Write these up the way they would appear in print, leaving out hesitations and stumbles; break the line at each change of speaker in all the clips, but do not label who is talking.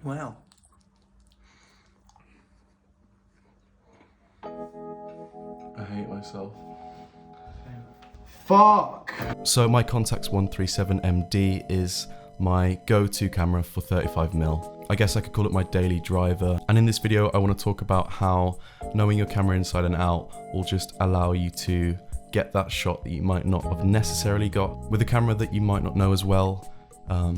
Wow.
I hate myself.
Fuck!
So my Contax 137MD is my go-to camera for 35mm. I guess I could call it my daily driver. And in this video, I want to talk about how knowing your camera inside and out will just allow you to get that shot that you might not have necessarily got with a camera that you might not know as well.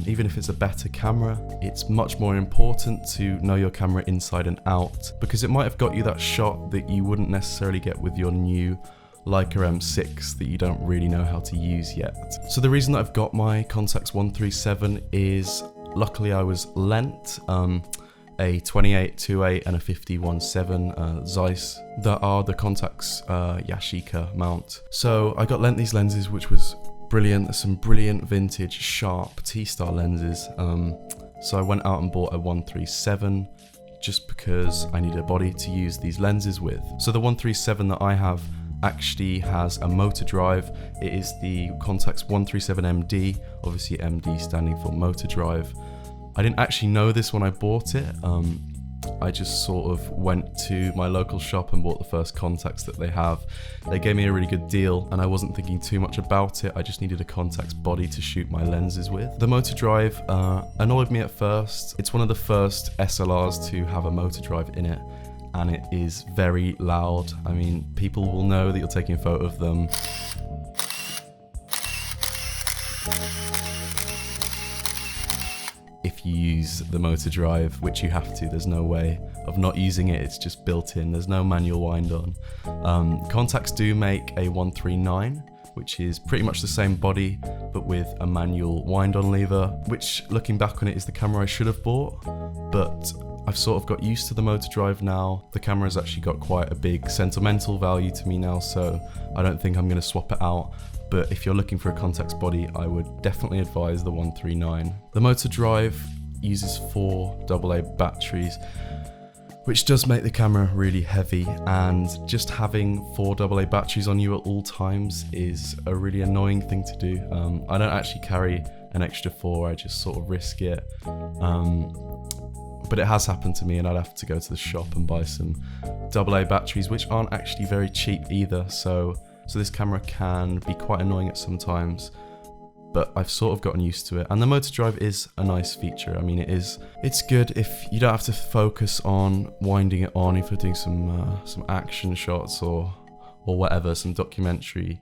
Even if it's a better camera, it's much more important to know your camera inside and out, because it might have got you that shot that you wouldn't necessarily get with your new Leica M6 that you don't really know how to use yet. So the reason that I've got my Contax 137 is, luckily I was lent a 28-2.8 and a 50-1.7 Zeiss that are the Contax Yashica mount. So I got lent these lenses, which was brilliant. There's some brilliant vintage sharp T-star lenses. So I went out and bought a 137 just because I needed a body to use these lenses with. So the 137 that I have actually has a motor drive. It is the Contax 137MD, obviously MD standing for motor drive. I didn't actually know this when I bought it. I just sort of went to my local shop and bought the first Contax that they have. They gave me a really good deal and I wasn't thinking too much about it. I just needed a Contax body to shoot my lenses with. The motor drive annoyed me at first. It's one of the first SLRs to have a motor drive in it, and it is very loud. I mean, people will know that you're taking a photo of them. If you use the motor drive, which you have to, there's no way of not using it, it's just built in, there's no manual wind on. Contax do make a 139, which is pretty much the same body, but with a manual wind on lever, which looking back on it is the camera I should have bought, but I've sort of got used to the motor drive now. The camera's actually got quite a big sentimental value to me now, so I don't think I'm going to swap it out. But if you're looking for a Contax body, I would definitely advise the 139. The motor drive uses 4 AA batteries, which does make the camera really heavy, and just having 4 AA batteries on you at all times is a really annoying thing to do. I don't actually carry an extra 4, I just sort of risk it. But it has happened to me and I'd have to go to the shop and buy some AA batteries, which aren't actually very cheap either. So this camera can be quite annoying at some times, but I've sort of gotten used to it. And the motor drive is a nice feature. I mean, it's good if you don't have to focus on winding it on, if you're doing some action shots or whatever, some documentary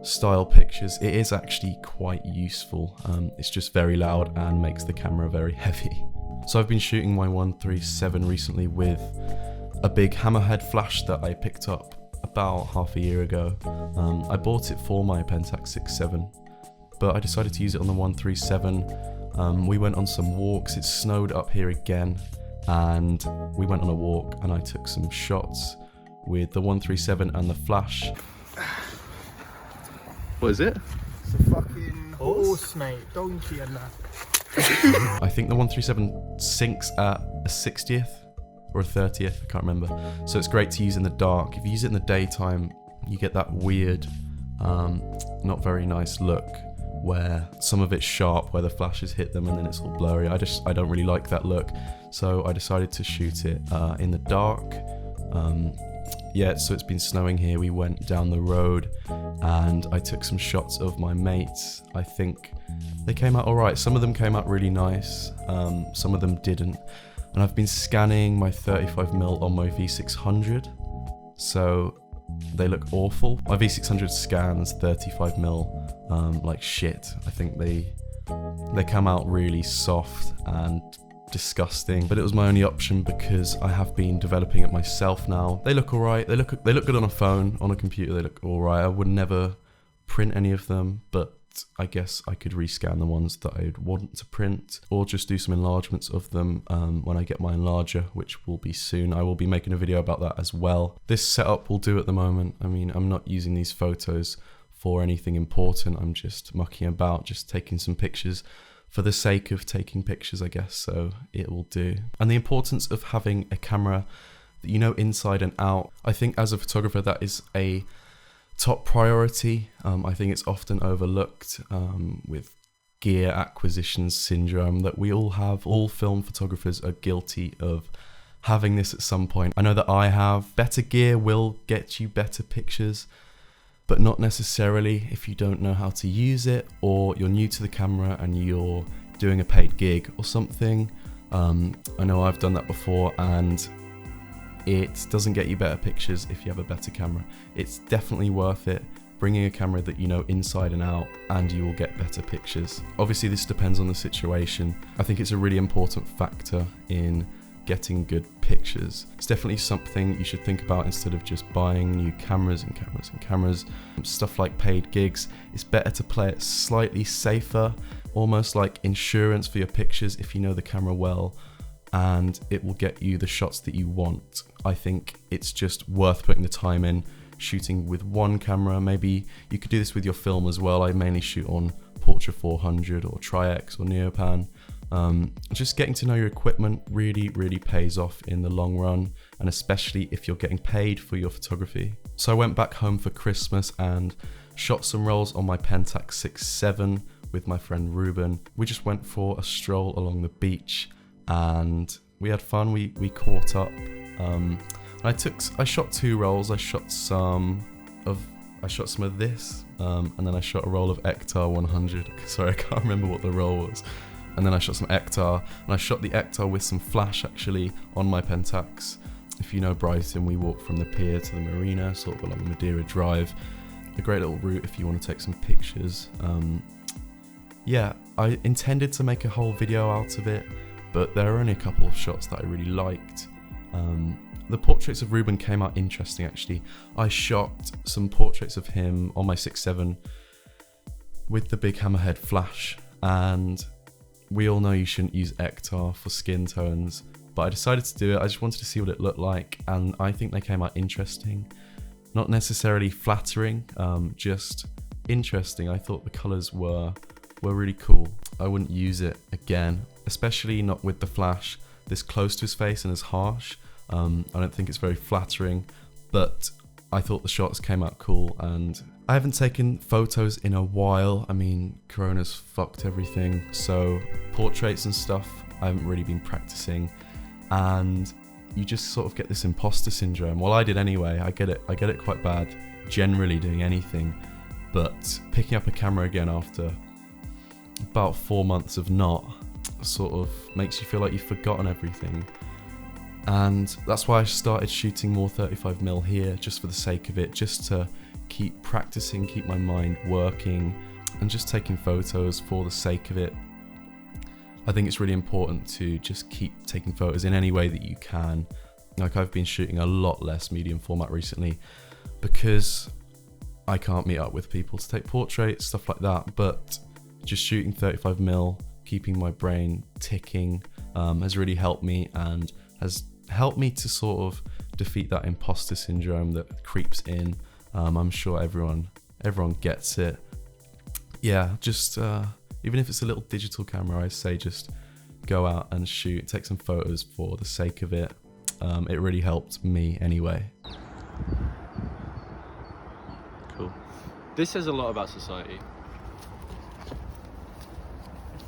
style pictures. It is actually quite useful. It's just very loud and makes the camera very heavy. So I've been shooting my 137 recently with a big hammerhead flash that I picked up about half a year ago. I bought it for my Pentax 6.7, but I decided to use it on the 137. We went on some walks. It snowed up here again, and we went on a walk and I took some shots with the 137 and the flash. What is it?
It's a fucking horse, mate. Donkey and that.
I think the 137 sinks at a 60th or a 30th, I can't remember. So it's great to use in the dark. If you use it in the daytime, you get that weird, not very nice look where some of it's sharp, where the flashes hit them and then it's all blurry. I don't really like that look. So I decided to shoot it in the dark. Yeah, so it's been snowing here. We went down the road and I took some shots of my mates. I think they came out alright. Some of them came out really nice, some of them didn't. And I've been scanning my 35mm on my V600, so they look awful. My V600 scans 35mm like shit. I think they come out really soft and disgusting, but it was my only option because I have been developing it myself now. They look alright. They look good on a phone, on a computer. They look alright. I would never print any of them, but I guess I could rescan the ones that I'd want to print, or just do some enlargements of them when I get my enlarger, which will be soon. I will be making a video about that as well. This setup will do at the moment. I mean, I'm not using these photos for anything important. I'm just mucking about, just taking some pictures for the sake of taking pictures, I guess, so it will do. And the importance of having a camera that you know inside and out, I think as a photographer that is a top priority. I think it's often overlooked with gear acquisition syndrome that we all have. All film photographers are guilty of having this at some point. I know that I have. Better gear will get you better pictures, but not necessarily if you don't know how to use it, or you're new to the camera and you're doing a paid gig or something. I know I've done that before, and it doesn't get you better pictures if you have a better camera. It's definitely worth it bringing a camera that you know inside and out, and you will get better pictures. Obviously this depends on the situation. I think it's a really important factor in getting good pictures. It's definitely something you should think about instead of just buying new cameras and cameras and cameras. Stuff like paid gigs, it's better to play it slightly safer, almost like insurance for your pictures if you know the camera well, and it will get you the shots that you want. I think it's just worth putting the time in, shooting with one camera. Maybe you could do this with your film as well. I mainly shoot on Portra 400 or Tri-X or Neopan. Just getting to know your equipment really pays off in the long run, and especially if you're getting paid for your photography. So I went back home for Christmas and shot some rolls on my Contax 6.7 with my friend Ruben. We just went for a stroll along the beach and we had fun. We caught up. I shot 2 rolls. I shot some of this, and then I shot a roll of Ektar 100. Sorry, I can't remember what the roll was. And then I shot some Ektar, and I shot the Ektar with some flash actually on my Pentax. If you know Brighton, we walked from the pier to the marina, sort of along Madeira Drive. A great little route if you want to take some pictures. Yeah, I intended to make a whole video out of it, but there are only a couple of shots that I really liked. The portraits of Ruben came out interesting actually. I shot some portraits of him on my 6.7 with the big hammerhead flash, and we all know you shouldn't use Ektar for skin tones, but I decided to do it. I just wanted to see what it looked like, and I think they came out interesting. Not necessarily flattering, just interesting. I thought the colours were really cool. I wouldn't use it again, especially not with the flash this close to his face and as harsh. I don't think it's very flattering, but I thought the shots came out cool, and I haven't taken photos in a while. I mean, Corona's fucked everything, so portraits and stuff I haven't really been practicing, and you just sort of get this imposter syndrome. Well, I did anyway. I get it quite bad generally doing anything, but picking up a camera again after about 4 months of not sort of makes you feel like you've forgotten everything. And that's why I started shooting more 35mm here, just for the sake of it, just to keep practicing, keep my mind working, and just taking photos for the sake of it. I think it's really important to just keep taking photos in any way that you can. Like, I've been shooting a lot less medium format recently because I can't meet up with people to take portraits, stuff like that, but just shooting 35mm, keeping my brain ticking, has really helped me, and has helped me to sort of defeat that imposter syndrome that creeps in. I'm sure everyone gets it. Yeah, just even if it's a little digital camera, I say just go out and shoot, take some photos for the sake of it. It really helped me anyway.
Cool. This says a lot about society.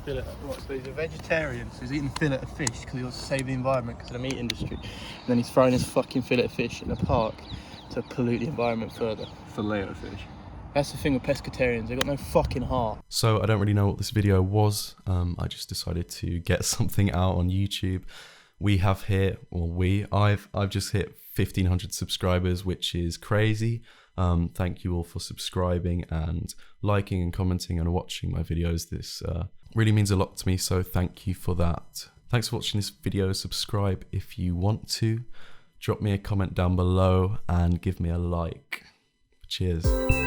Fillet. What? So he's a vegetarian, so he's eating fillet of fish because he wants to save the environment because of the meat industry. And then he's throwing his fucking fillet of fish in a park to pollute the environment further.
Fillet of fish.
That's the thing with pescatarians, they've got no fucking heart.
So I don't really know what this video was. I just decided to get something out on YouTube. I've just hit 1,500 subscribers, which is crazy. Thank you all for subscribing and liking and commenting and watching my videos. This really means a lot to me, so thank you for that. Thanks for watching this video. Subscribe if you want to. Drop me a comment down below and give me a like. Cheers.